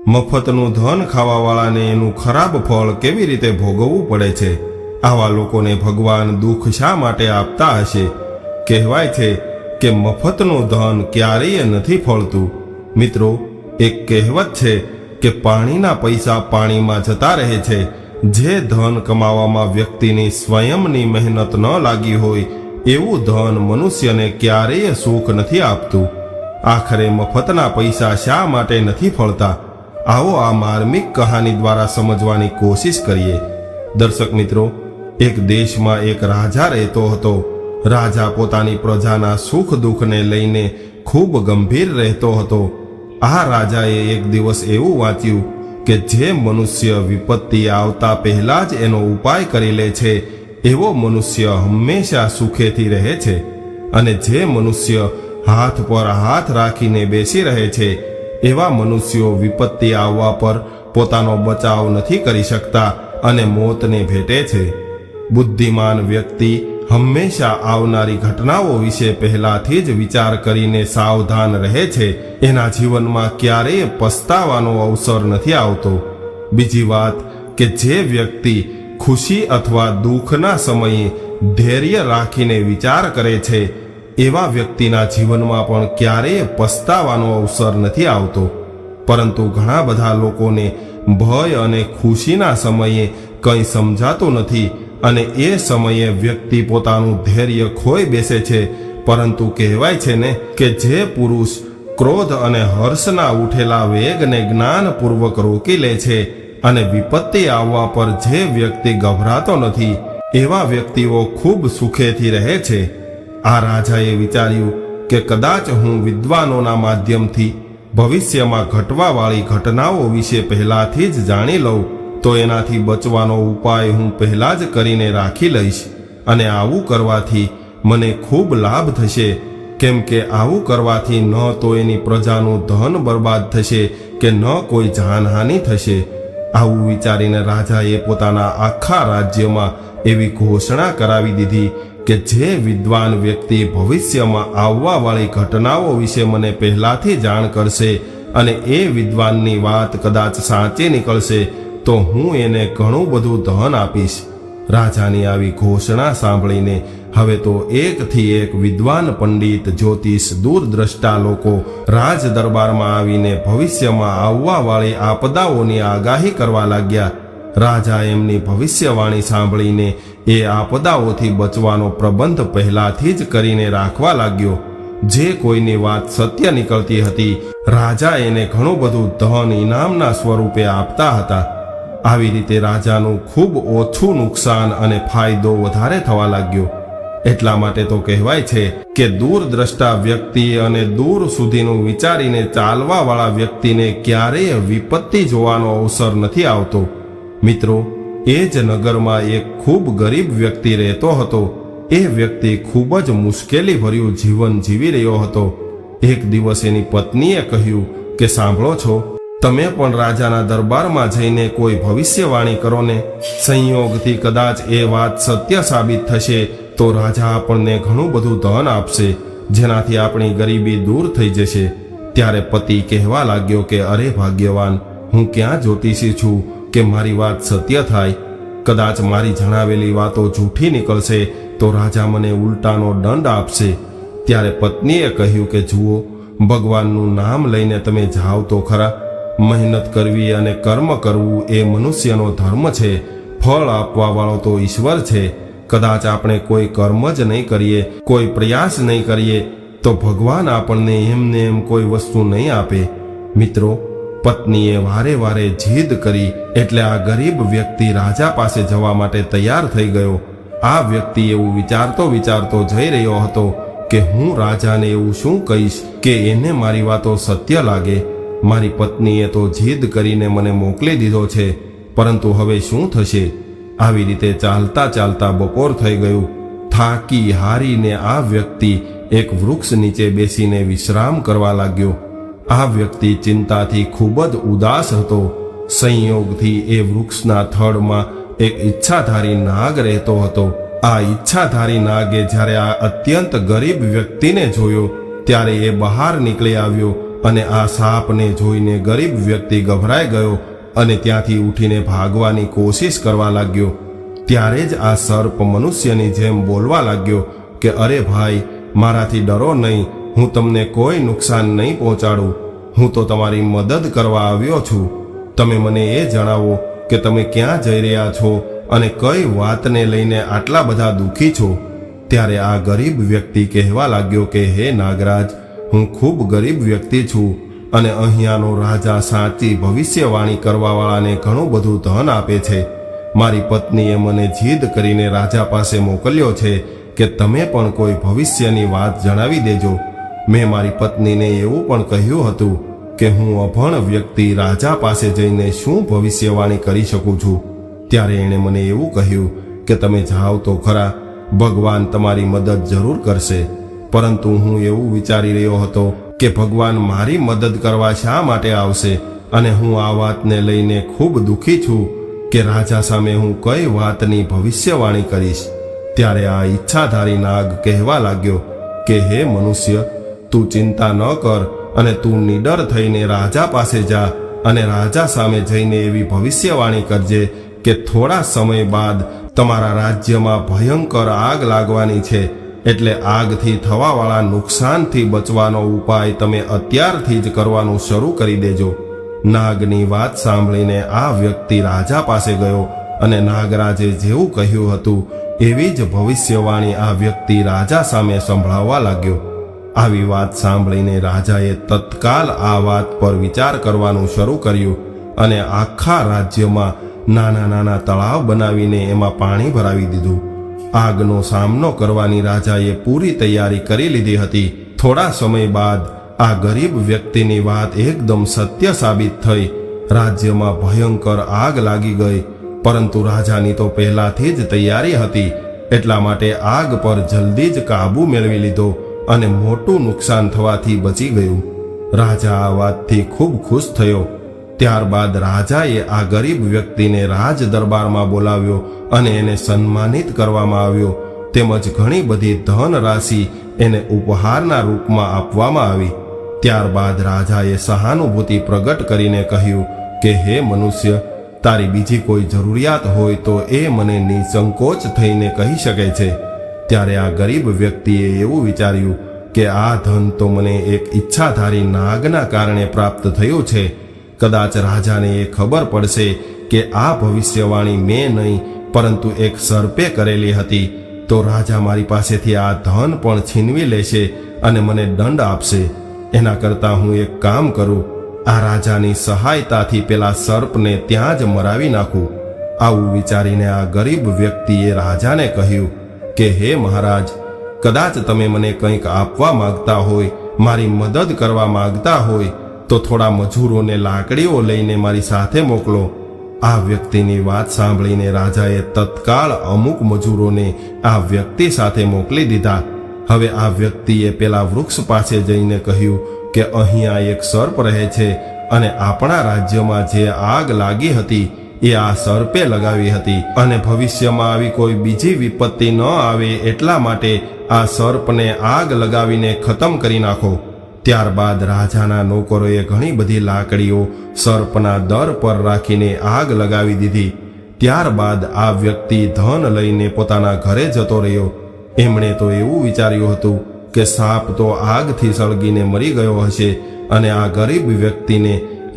મફતનું ધન ખાવાવાળાને એનું ખરાબ ફળ કેવી રીતે ભોગવવું પડે છે? આવા લોકોને ભગવાન દુઃખ શા માટે આપતા હશે? કહેવાય છે કે મફતનું ધન ક્યારેય નથી ફળતું. મિત્રો, એક કહેવત છે કે પાણીના પૈસા પાણીમાં જતા રહે છે. જે ધન કમાવામાં વ્યક્તિની સ્વયંની મહેનત ન લાગી હોય એવું ધન મનુષ્યને ક્યારેય સુખ નથી આપતું. આખરે મફતના પૈસા શા માટે નથી ફળતા? આવો આ માર્મિક કહાની દ્વારા સમજવાની કોશિશ કરીએ. દર્શક મિત્રો, એક દેશમાં એક રાજા રહેતો હતો. રાજા પોતાની પ્રજાના સુખ દુઃખને લઈને ખૂબ ગંભીર રહેતો હતો. આ રાજાએ એક દિવસ એવું વાંચ્યું કે જે મનુષ્ય વિપત્તિ આવતા પહેલા જ એનો ઉપાય કરી લે છે એવો મનુષ્ય હંમેશા સુખેથી રહે છે, અને જે મનુષ્ય હાથ પર હાથ રાખીને બેસી રહે છે એવા મનુષ્યો વિપત્તિ આવવા પર પોતાનો બચાવ નથી કરી શકતા અને મોતને ભેટે છે. બુદ્ધિમાન વ્યક્તિ હંમેશા આવનારી ઘટનાઓ વિશે પહેલાથી જ વિચાર કરીને સાવધાન રહે છે. એના જીવનમાં ક્યારેય પસ્તાવાનો અવસર નથી આવતો. બીજી વાત કે જે વ્યક્તિ ખુશી અથવા દુઃખના સમયે ધૈર્ય રાખીને વિચાર કરે છે એવા વ્યક્તિના જીવનમાં પણ ક્યારેય પસ્તાવાનો અવસર નથી આવતો. પરંતુ ઘણા બધા લોકોને ભય અને ખુશીના સમયે કંઈ સમજાતું નથી અને એ સમયે વ્યક્તિ પોતાનું ધૈર્ય ખોઈ બેસે છે. પરંતુ કહેવાય છે ને કે જે પુરુષ ક્રોધ અને હર્ષના ઉઠેલા વેગને જ્ઞાનપૂર્વક રોકી લે છે અને વિપત્તિ આવવા પર જે વ્યક્તિ ગભરાતો નથી એવા વ્યક્તિઓ ખૂબ સુખેથી રહે છે. આ રાજાએ વિચાર્યું કે કદાચ હું વિદ્વાનોના માધ્યમથી ભવિષ્યમાં ઘટવાવાળી ઘટનાઓ વિશે પહેલાથી જ જાણી લઉં તો એનાથી બચવાનો ઉપાય હું પહેલા જ કરીને રાખી લઈશ, અને આવું કરવાથી મને ખૂબ લાભ થશે. કેમ કે આવું કરવાથી ન તો એની પ્રજાનું ધન બરબાદ થશે કે ન કોઈ જાનહાનિ થશે. આવું વિચારીને રાજાએ પોતાના આખા રાજ્યમાં એવી ઘોષણા કરાવી દીધી કે જે વિદ્વાન વ્યક્તિ ભવિષ્યમાં આવવાવાળી ઘટનાઓ વિશે મને પહેલાથી જાણ કરશે અને એ વિદ્વાનની વાત કદાચ સાચી નીકળશે તો હું એને ઘણું બધું ધન આપીશ. રાજાની આવી ઘોષણા સાંભળીને હવે તો એકથી એક વિદ્વાન પંડિત, જ્યોતિષ, દૂરદ્રષ્ટા લોકો રાજ દરબારમાં આવીને ભવિષ્યમાં આવવાવાળી આપદાઓની આગાહી કરવા લાગ્યા. રાજા એમની ભવિષ્યવાણી સાંભળીને એ આપદાઓથી બચવાનો પ્રબંધ પહેલાથી જ કરીને રાખવા લાગ્યો. જે કોઈની વાત સત્ય નીકળતી હતી રાજા એને ઘણું બધું ધન ઇનામના સ્વરૂપે આપતા હતા. આવી રીતે રાજાનું ખૂબ ઓછું નુકસાન અને ફાયદો વધારે થવા લાગ્યો. એટલા માટે તો કહેવાય છે કે દૂરદ્રષ્ટા વ્યક્તિ અને દૂર સુધીનું વિચારીને ચાલવાવાળા વ્યક્તિને ક્યારેય વિપત્તિ જોવાનો અવસર નથી આવતો. મિત્રો, એ જ નગરમાં એક ખૂબ ગરીબ વ્યક્તિ રહેતો હતો. એ વ્યક્તિ ખૂબ જ મુશ્કેલી ભર્યું જીવન જીવી રહ્યો હતો. એક દિવસ એની પત્નીએ કહ્યું કે સાંભળો છો, તમે પણ રાજાના દરબારમાં જઈને કોઈ ભવિષ્યવાણી કરો ને. સંયોગથી કદાચ એ વાત સત્ય સાબિત થશે તો રાજા આપણને ઘણું બધું ધન આપશે, જેનાથી આપણી ગરીબી દૂર થઈ જશે. ત્યારે પતિ કહેવા લાગ્યો કે અરે ભાગ્યવાન, હું ક્યાં જ્યોતિષી છું કે મારી વાત સત્ય થાય. કદાચ મારી જણાવેલી વાતો જૂઠી નીકળશે તો રાજા મને ઉલટાનો દંડ આપશે. ત્યારે પત્નીએ કહ્યું કે જુઓ, ભગવાનનું નામ લઈને તમે જાઓ તો ખરા. મહેનત કરવી અને કર્મ કરવું એ મનુષ્યનો ધર્મ છે. ફળ આપવાવાળો તો ઈશ્વર છે. કદાચ આપણે કોઈ કર્મ જ નહીં કરીએ, કોઈ પ્રયાસ નહીં કરીએ તો ભગવાન આપણને એમને એમ કોઈ વસ્તુ નહીં આપે. મિત્રો, પત્નીએ વારે વારે જીદ કરી એટલે આ ગરીબ વ્યક્તિ રાજા પાસે જવા માટે તૈયાર થઈ ગયો. આ વ્યક્તિ એવું વિચારતો જઈ રહ્યો હતો કે હું રાજાને એવું શું કહીશ કે એને મારી વાતો સત્ય લાગે. મારી પત્નીએ તો જીદ કરીને મને મોકલી દીધો છે, પરંતુ હવે શું થશે? આવી રીતે ચાલતા ચાલતા બપોર થઈ ગયું. થાકી હારીને આ વ્યક્તિ એક વૃક્ષ નીચે બેસીને વિશ્રામ કરવા લાગ્યો. આ વ્યક્તિ ચિંતાથી ખૂબ જ ઉદાસ હતો. સંયોગથી એ વૃક્ષના થડમાં એક ઈચ્છાધારી નાગ રહેતો હતો. આ ઈચ્છાધારી નાગે જ્યારે આ અત્યંત ગરીબ વ્યક્તિને જોયો ત્યારે એ બહાર નીકળી આવ્યો અને આ સાપને જોઈને ગરીબ વ્યક્તિ ગભરાઈ ગયો અને ત્યાંથી ઉઠીને ભાગવાની કોશિશ કરવા લાગ્યો. ત્યારે જ આ સર્પ મનુષ્યની જેમ બોલવા લાગ્યો કે અરે ભાઈ, મારાથી ડરો નહીં, હું તમને કોઈ નુકસાન નહીં પહોંચાડું. હું તો તમારી મદદ કરવા આવ્યો છું. તમે મને એ જણાવો કે તમે ક્યાં જઈ રહ્યા છો અને કઈ વાતને લઈને આટલા બધા દુઃખી છો. ત્યારે આ ગરીબ વ્યક્તિ કહેવા લાગ્યો કે હે નાગરાજ, હું ખૂબ ગરીબ વ્યક્તિ છું અને અહીંયાનો રાજા સાચી ભવિષ્યવાણી કરવાવાળાને ઘણું બધું ધન આપે છે. મારી પત્નીએ મને જીદ કરીને રાજા પાસે મોકલ્યો છે કે તમે પણ કોઈ ભવિષ્યની વાત જણાવી દેજો. મેં મારી પત્નીને એવું પણ કહ્યું હતું કે હું અભણ વ્યક્તિ રાજા પાસે જઈને શું ભવિષ્યવાણી કરી શકું છું. ત્યારે એણે મને એવું કહ્યું કે તમે જાઓ તો ખરા, ભગવાન તમારી મદદ જરૂર કરશે. પરંતુ હું એવું વિચારી રહ્યો હતો કે ભગવાન મારી મદદ કરવા શા માટે આવશે, અને હું આ વાતને લઈને ખૂબ દુઃખી છું કે રાજા સામે હું કઈ વાતની ભવિષ્યવાણી કરીશ. ત્યારે આ ઈચ્છાધારી નાગ કહેવા લાગ્યો કે હે મનુષ્ય, તું ચિંતા ન કર અને તું નિડર થઈને રાજા પાસે જા અને રાજા સામે જઈને એવી ભવિષ્યવાણી કરજે કે થોડા સમય બાદ તમારા રાજ્યમાં ભયંકર આગ લાગવાની છે. એટલે આગથી થવાવાળા નુકસાનથી બચવાનો ઉપાય તમે અત્યારથી જ કરવાનું શરૂ કરી દેજો. નાગની વાત સાંભળીને આ વ્યક્તિ રાજા પાસે ગયો અને નાગરાજે જેવું કહ્યું હતું એવી જ ભવિષ્યવાણી આ વ્યક્તિ રાજા સામે સંભળાવવા લાગ્યો. આવી વાત સાંભળીને રાજાએ તત્કાલ આ વાત પર વિચાર કરવાનું શરૂ કર્યું અને આખા રાજ્યમાં નાના નાના તળાવ બનાવીને એમાં પાણી ભરાવી દીધું. આગનો સામનો કરવાની રાજાએ પૂરી તૈયારી કરી લીધી હતી. થોડા સમય બાદ આ ગરીબ વ્યક્તિની વાત એકદમ સત્ય સાબિત થઈ. રાજ્યમાં ભયંકર આગ લાગી ગઈ, પરંતુ રાજાની તો પહેલાથી જ તૈયારી હતી. એટલા માટે આગ પર જલ્દી જ કાબુ મેળવી લીધો અને મોટું નુકસાન થવાથી બચી ગયું. રાજા આ વાતથી ખૂબ ખુશ થયો. ત્યારબાદ રાજાએ આ ગરીબ વ્યક્તિને રાજ દરબારમાં બોલાવ્યો અને એને સન્માનિત કરવામાં આવ્યો. તેમજ ઘણી બધી ધન રાશિ એને ઉપહારના રૂપમાં આપવામાં આવી. ત્યારબાદ રાજાએ સહાનુભૂતિ પ્રગટ કરીને કહ્યું કે હે મનુષ્ય, તારી બીજી કોઈ જરૂરિયાત હોય તો એ મને નિસંકોચ થઈને કહી શકે છે. ત્યારે આ ગરીબ વ્યક્તિએ એવું વિચાર્યું કે આ ધન તો મને એક ઈચ્છાધારી નાગના કારણે પ્રાપ્ત થયું છે. કદાચ રાજાને એ ખબર પડશે કે આ ભવિષ્યવાણી મેં નહીં પરંતુ એક સર્પે કરેલી હતી, તો રાજા મારી પાસેથી આ ધન પણ છીનવી લેશે અને મને દંડ આપશે. એના કરતાં હું એક કામ કરું, આ રાજાની સહાયતાથી પેલા સર્પને ત્યાં જ મરાવી નાખું. આવું વિચારીને આ ગરીબ વ્યક્તિએ રાજાને કહ્યું કે હે મહારાજ, કદાચ તમે મને કંઈક આપવા માંગતા હોય, મારી મદદ કરવા માંગતા હોય તો થોડા મજૂરોને લાકડીઓ લઈને મારી સાથે મોકલો. આ વ્યક્તિની વાત સાંભળીને રાજાએ તત્કાળ અમુક મજૂરોને આ વ્યક્તિ સાથે મોકલી દીધા. હવે આ વ્યક્તિએ પેલા વૃક્ષ પાસે જઈને કહ્યું કે અહીંયા એક સર્પ રહે છે અને આપણા રાજ્યમાં જે આગ લાગી હતી એ આ સર્પે લગાવી હતી, અને ભવિષ્યમાં આવી કોઈ બીજી વિપત્તિ ન આવે એટલા માટે આ સર્પને આગ લગાવીને ખતમ કરી નાખો. ત્યારબાદ રાજાના નોકરોએ ઘણી બધી લાકડીઓ સર્પના દર પર રાખીને આગ લગાવી દીધી. ત્યારબાદ આ વ્યક્તિ ધન લઈને પોતાના ઘરે જતો રહ્યો. એમણે તો એવું વિચાર્યું હતું કે સાપ તો આગથી સળગીને મરી ગયો હશે અને આ ગરીબ વ્યક્તિને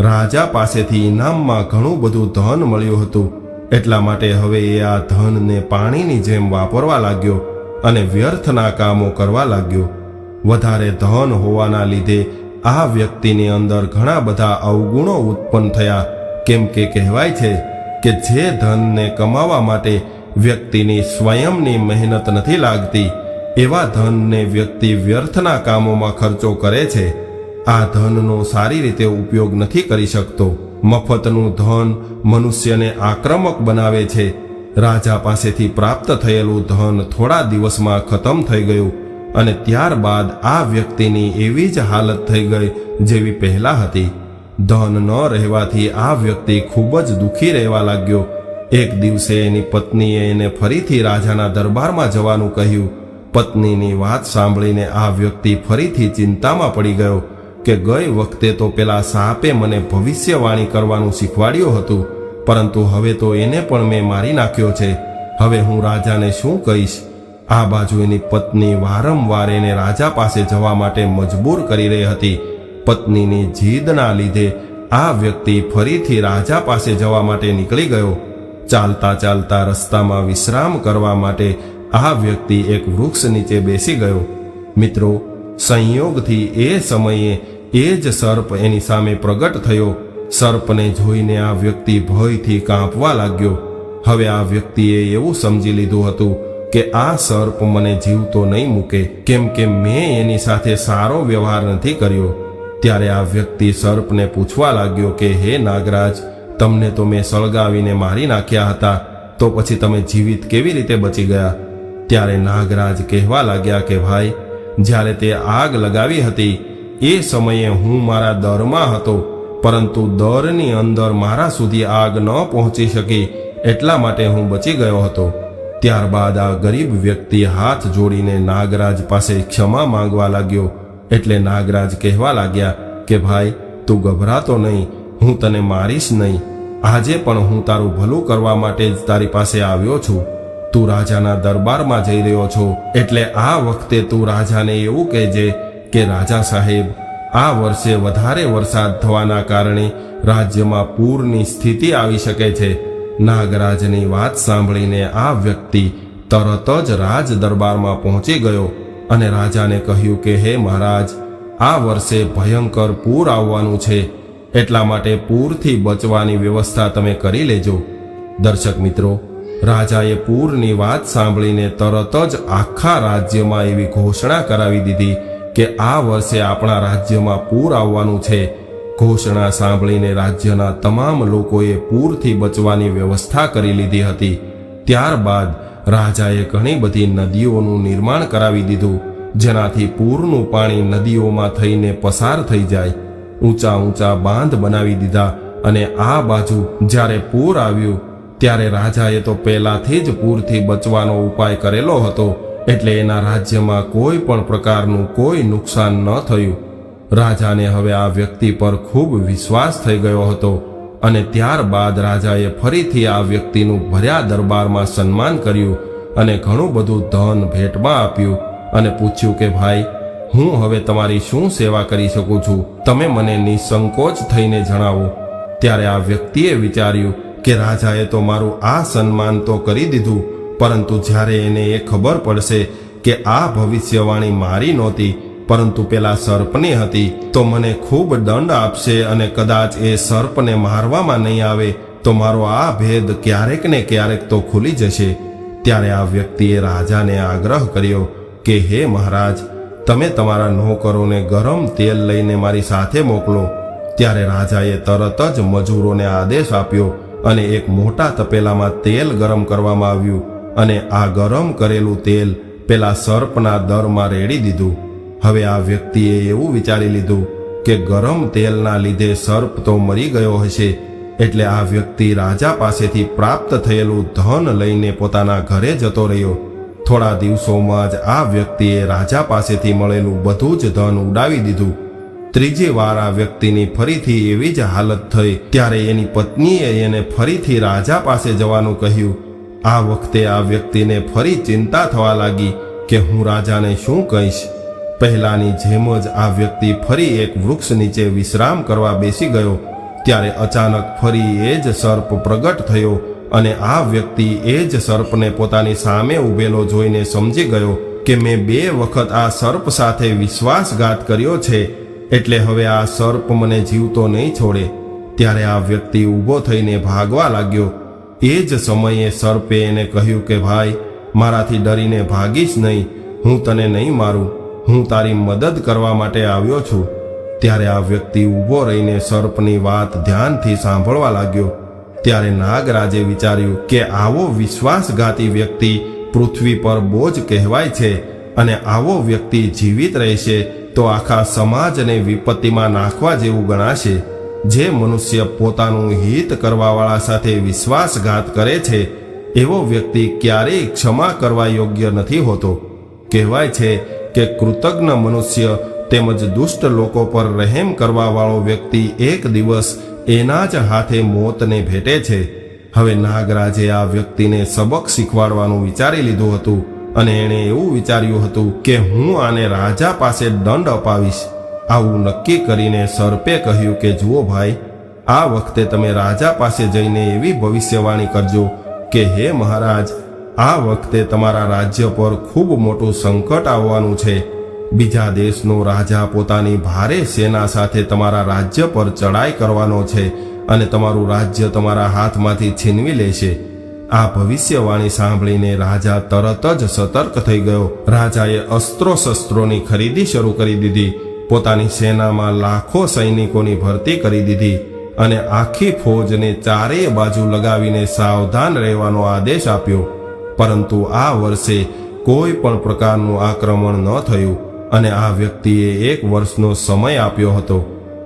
રાજા પાસેથી ઇનામમાં ઘણું બધું ધન મળ્યું હતું. એટલા માટે હવે એ આ ધનને પાણીની જેમ વાપરવા લાગ્યો અને વ્યર્થના કામો કરવા લાગ્યો. વધારે ધન હોવાના લીધે આ વ્યક્તિની અંદર ઘણા બધા અવગુણો ઉત્પન્ન થયા. કેમ કે કહેવાય છે કે જે ધનને કમાવા માટે વ્યક્તિની સ્વયંની મહેનત નથી લાગતી, એવા ધનને વ્યક્તિ વ્યર્થના કામોમાં ખર્ચો કરે છે. આ ધનનો સારી રીતે ઉપયોગ નથી કરી શકતો. મફતનું ધન મનુષ્યને આક્રમક બનાવે છે. રાજા પાસેથી પ્રાપ્ત થયેલું ધન થોડા દિવસમાં ખતમ થઈ ગયું અને ત્યારબાદ આ વ્યક્તિની એવી જ હાલત થઈ ગઈ જેવી પહેલા હતી. ધન ન રહેવાથી આ વ્યક્તિ ખૂબ જ દુઃખી રહેવા લાગ્યો. એક દિવસે એની પત્નીએ એને ફરીથી રાજાના દરબારમાં જવાનું કહ્યું. પત્નીની વાત સાંભળીને આ વ્યક્તિ ફરીથી ચિંતામાં પડી ગયો કે ગઈ વખતે તો પેલા સાપે મને ભવિષ્યવાણી કરવાનું શીખવાડ્યું હતું, પરંતુ હવે તો એને પણ મેં મારી નાખ્યો છે. હવે હું રાજાને શું કહીશ? આ બાજુ એની પત્ની વારંવાર એને રાજા પાસે જવા માટે મજબૂર કરી રહી હતી. પત્નીની જીદના લીધે આ વ્યક્તિ ફરીથી રાજા પાસે જવા માટે નીકળી ગયો. ચાલતા ચાલતા રસ્તામાં વિશ્રામ કરવા માટે આ વ્યક્તિ એક વૃક્ષ નીચે બેસી ગયો. મિત્રો, સંયોગથી એ સમયે એ જ સર્પ એની સામે પ્રગટ થયો. સર્પને જોઈને આ વ્યક્તિ ભયથી કાંપવા લાગ્યો. હવે આ વ્યક્તિએ એવું સમજી લીધું હતું કે આ સર્પ મને જીવતો નહીં મૂકે, કેમ કે મેં એની સાથે સારો વ્યવહાર નથી કર્યો. ત્યારે આ વ્યક્તિ સર્પને પૂછવા લાગ્યો કે હે નાગરાજ, તમને તો મેં સળગાવીને મારી નાખ્યા હતા, તો પછી તમે જીવિત કેવી રીતે બચી ગયા? ત્યારે નાગરાજ કહેવા લાગ્યા કે ભાઈ, જ્યારે તે આગ લગાવી હતી એ સમયે હું મારા દરમાં હતો, પરંતુ દરની અંદર મારા સુધી આગ ન પહોંચી શકી, એટલા માટે હું બચી ગયો હતો. ત્યારબાદ આ ગરીબ વ્યક્તિ હાથ જોડીને નાગરાજ પાસે ક્ષમા માંગવા લાગ્યો. એટલે નાગરાજ કહેવા લાગ્યા કે ભાઈ, તું ગભરાતો નહીં, હું તને મારીશ નહીં. આજે પણ હું તારું ભલું કરવા માટે જ તારી પાસે આવ્યો છું. તું રાજાના દરબારમાં જઈ રહ્યો છો, એટલે આ વખતે તું રાજાને એવું કહેજે કે રાજા સાહેબ, આ વર્ષે વધારે વરસાદ થવાના કારણે રાજ્યમાં પૂરની સ્થિતિ આવી શકે છે. નાગરાજની વાત સાંભળીને આ વ્યક્તિ તરત જ રાજ દરબારમાં પહોંચી ગયો અને રાજાને કહ્યું કે હે મહારાજ, આ વર્ષે ભયંકર પૂર આવવાનું છે, એટલા માટે પૂરથી બચવાની વ્યવસ્થા તમે કરી લેજો. દર્શક મિત્રો, રાજાએ પૂરની વાત સાંભળીને તરત જ આખા રાજ્યમાં એવી ઘોષણા કરાવી દીધી કે આ વર્ષે આપણા રાજ્યમાં પૂર આવવાનું છે. ઘોષણા સાંભળીને રાજ્યના તમામ લોકોએ પૂરથી બચવાની વ્યવસ્થા કરી લીધી હતી. ત્યારબાદ રાજાએ ઘણી બધી નદીઓનું નિર્માણ કરાવી દીધું, જેનાથી પૂરનું પાણી નદીઓમાં થઈને પસાર થઈ જાય. ઊંચા ઊંચા બાંધ બનાવી દીધા અને આ બાજુ જ્યારે પૂર આવ્યું ત્યારે રાજાએ તો પહેલાથી જ પૂરથી બચવાનો ઉપાય કરેલો હતો, એટલે એના રાજ્યમાં કોઈ પણ પ્રકારનું કોઈ નુકસાન ન થયું. રાજાને હવે આ વ્યક્તિ પર ખૂબ વિશ્વાસ થઈ ગયો હતો અને ત્યારબાદ રાજાએ ફરીથી આ વ્યક્તિનું ભર્યા દરબારમાં સન્માન કર્યું અને ઘણું બધું ધન ભેટમાં આપ્યું અને પૂછ્યું કે ભાઈ, હું હવે તમારી શું સેવા કરી શકું છું? તમે મને નિસંકોચ થઈને જણાવો. ત્યારે આ વ્યક્તિએ વિચાર્યું કે રાજાએ તો મારું આ સન્માન તો કરી દીધું, પરંતુ જ્યારે એને એ ખબર પડશે કે આ ભવિષ્યવાણી મારી નહોતી પરંતુ પેલા સર્પની હતી, તો મને ખૂબ દંડ આપશે અને કદાચ એ સર્પને મારવામાં નહીં આવે તો મારો આ ભેદ ક્યારેક ને ક્યારેક તો ખુલી જશે. ત્યારે આ વ્યક્તિએ રાજાને આગ્રહ કર્યો કે હે મહારાજ, તમે તમારા નોકરોને ગરમ તેલ લઈને મારી સાથે મોકલો. ત્યારે રાજાએ તરત જ મજૂરોને આદેશ આપ્યો અને એક મોટા તપેલામાં તેલ ગરમ કરવામાં આવ્યું અને આ ગરમ કરેલું તેલ પેલા સર્પના દરમાં રેડી દીધું. હવે આ વ્યક્તિએ એવું વિચારી લીધું કે ગરમ તેલના લીધે સર્પ તો મરી ગયો હશે, એટલે આ વ્યક્તિ રાજા પાસેથી પ્રાપ્ત થયેલું ધન લઈને પોતાના ઘરે જતો રહ્યો. થોડા દિવસોમાં જ આ વ્યક્તિએ રાજા પાસેથી મળેલું બધું જ ધન ઉડાવી દીધું. ત્રીજી વાર આ વ્યક્તિની ફરીથી એવી જ હાલત થઈ ત્યારે એની પત્નીએ એને ફરીથી રાજા પાસે જવાનું કહ્યું. આ વખતે આ વ્યક્તિને ફરી ચિંતા થવા લાગી કે હું રાજાને શું કહીશ. પહેલાની જેમ જ આ વ્યક્તિ ફરી એક વૃક્ષ નીચે વિશ્રામ કરવા બેસી ગયો. ત્યારે અચાનક ફરી એ જ સર્પ પ્રગટ થયો અને આ વ્યક્તિ એ જ સર્પને પોતાની સામે ઊભેલો જોઈને સમજી ગયો કે મેં 2 વખત આ સર્પ સાથે વિશ્વાસઘાત કર્યો છે, એટલે હવે આ સર્પ મને જીવતો નહીં છોડે. ત્યારે આ વ્યક્તિ ઊભો થઈને ભાગવા લાગ્યો. એ જ સમયે સર્પે એને કહ્યું કે ભાઈ, મારાથી ડરીને ભાગીશ નહીં, હું તને નહીં મારું, હું તારી મદદ કરવા માટે આવ્યો છું. ત્યારે આ વ્યક્તિ ઊભો રહીને સર્પની વાત ધ્યાનથી સાંભળવા લાગ્યો. ત્યારે નાગરાજે વિચાર્યું કે આવો વિશ્વાસઘાતી વ્યક્તિ પૃથ્વી પર બોજ કહેવાય છે અને આવો વ્યક્તિ જીવિત રહેશે તો આખા સમાજને વિપત્તિમાં નાખવા જેવું ગણાશે. જે મનુષ્ય પોતાનું હિત કરવાવાળા સાથે વિશ્વાસઘાત કરે છે એવો વ્યક્તિ ક્યારેય ક્ષમા કરવા યોગ્ય નથી હોતો. કહેવાય છે કે કૃતજ્ઞ મનુષ્ય તેમજ દુષ્ટ લોકો પર રહેમ કરવાવાળો વ્યક્તિ એક દિવસ એના જ હાથે મોતને ભેટે છે. હવે નાગરાજે આ વ્યક્તિને સબક શીખવાડવાનું વિચારી લીધું હતું અને એણે એવું વિચાર્યું હતું કે હું આને રાજા પાસે દંડ અપાવીશ. આવું નક્કી કરીને સર્પે કહ્યું કે જુઓ ભાઈ, આ વખતે તમે રાજા પાસે જઈને એવી ભવિષ્યવાણી કરજો કે હે મહારાજ, આ વખતે તમારા રાજ્ય પર ખૂબ મોટું સંકટ આવવાનું છે. બીજા દેશનો રાજા પોતાની ભારે સેના સાથે તમારા રાજ્ય પર ચડાઈ કરવાનો છે અને તમારું રાજ્ય તમારા હાથમાંથી છીનવી લેશે. આ ભવિષ્યવાણી સાંભળીને રાજા તરત જ સતર્ક થઈ ગયો. રાજાએ અસ્ત્રો શસ્ત્રોની ખરીદી શરૂ કરી દીધી, પોતાની સેનામાં લાખો સૈનિકોની ભરતી કરી દીધી અને આખી ફૌજને ચારેય બાજુ લગાવીને સાવધાન રહેવાનો આદેશ આપ્યો. પરંતુ આ વર્ષે કોઈ પણ પ્રકારનું આક્રમણ ન થયું અને આ વ્યક્તિએ 1 વર્ષનો સમય આપ્યો હતો.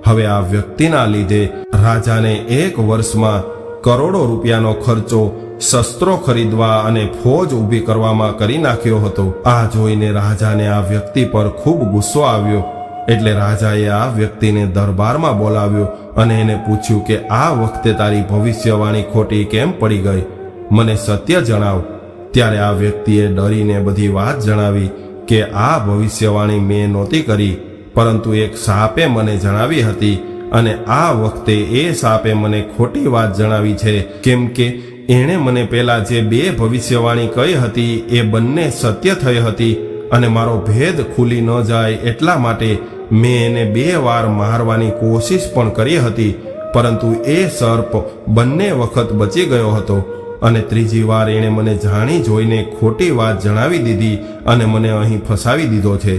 હવે આ વ્યક્તિના લીધે રાજાને 1 વર્ષમાં કરોડો રૂપિયાનો ખર્ચો શસ્ત્રો ખરીદવા અને ફૌજ ઊભી કરવામાં કરી નાખ્યો હતો. આ જોઈને રાજાને આ વ્યક્તિ પર ખૂબ ગુસ્સો આવ્યો. એટલે રાજાએ આ વ્યક્તિને દરબારમાં બોલાવ્યો અને એને પૂછ્યું કે આ વખતે તારી ભવિષ્યવાણી ખોટી કેમ પડી ગઈ? મને સત્ય જણાવ. ત્યારે આ વ્યક્તિએ ડરીને બધી વાત જણાવી કે આ ભવિષ્યવાણી મેં નહોતી કરી, પરંતુ એક સાપે મને જણાવી હતી અને આ વખતે એ સાપે મને ખોટી વાત જણાવી છે, કેમ કે એણે મને પહેલા જે 2 ભવિષ્યવાણી કહી હતી એ બંને સત્ય થઈ હતી અને મારો ભેદ ખુલી ન જાય એટલા માટે મેં એને 2 વાર મારવાની કોશિશ પણ કરી હતી, પરંતુ એ સર્પ બંને વખત બચી ગયો હતો અને ત્રીજી વાર એણે મને જાણી જોઈને ખોટી વાત જણાવી દીધી અને મને અહીં ફસાવી દીધો છે.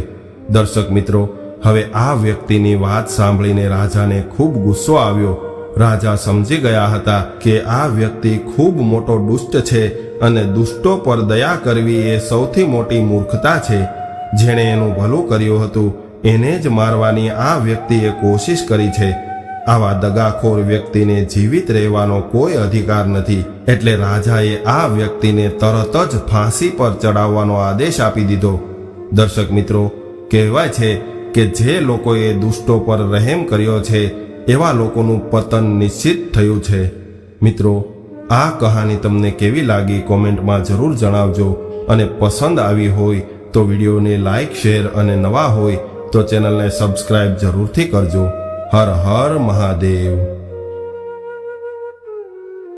દર્શક મિત્રો, હવે આ વ્યક્તિની વાત સાંભળીને રાજાને ખૂબ ગુસ્સો આવ્યો. રાજા સમજી ગયા હતા કે આ વ્યક્તિ ખૂબ મોટો દુષ્ટ છે અને દુષ્ટો પર દયા કરવી એ સૌથી મોટી મૂર્ખતા છે. જેણે એનું ભલું કર્યું હતું એને જ મારવાની આ વ્યક્તિએ કોશિશ કરી છે. આવા દગાખોર વ્યક્તિને જીવિત રહેવાનો કોઈ અધિકાર નથી. એટલે રાજાએ આ વ્યક્તિને તરત જ ફાંસી પર ચડાવવાનો આદેશ આપી દીધો. દર્શક મિત્રો, કહેવાય છે કે જે લોકોએ દુષ્ટો પર રહેમ કર્યો છે એવા લોકોનું પતન નિશ્ચિત થયું છે. મિત્રો, આ કહાની તમને કેવી લાગી કોમેન્ટમાં જરૂર જણાવજો અને પસંદ આવી હોય તો વિડીયોને લાઈક, શેર અને નવા હોય તો ચેનલને સબસ્ક્રાઇબ જરૂરથી કરજો. હર હર મહાદેવ.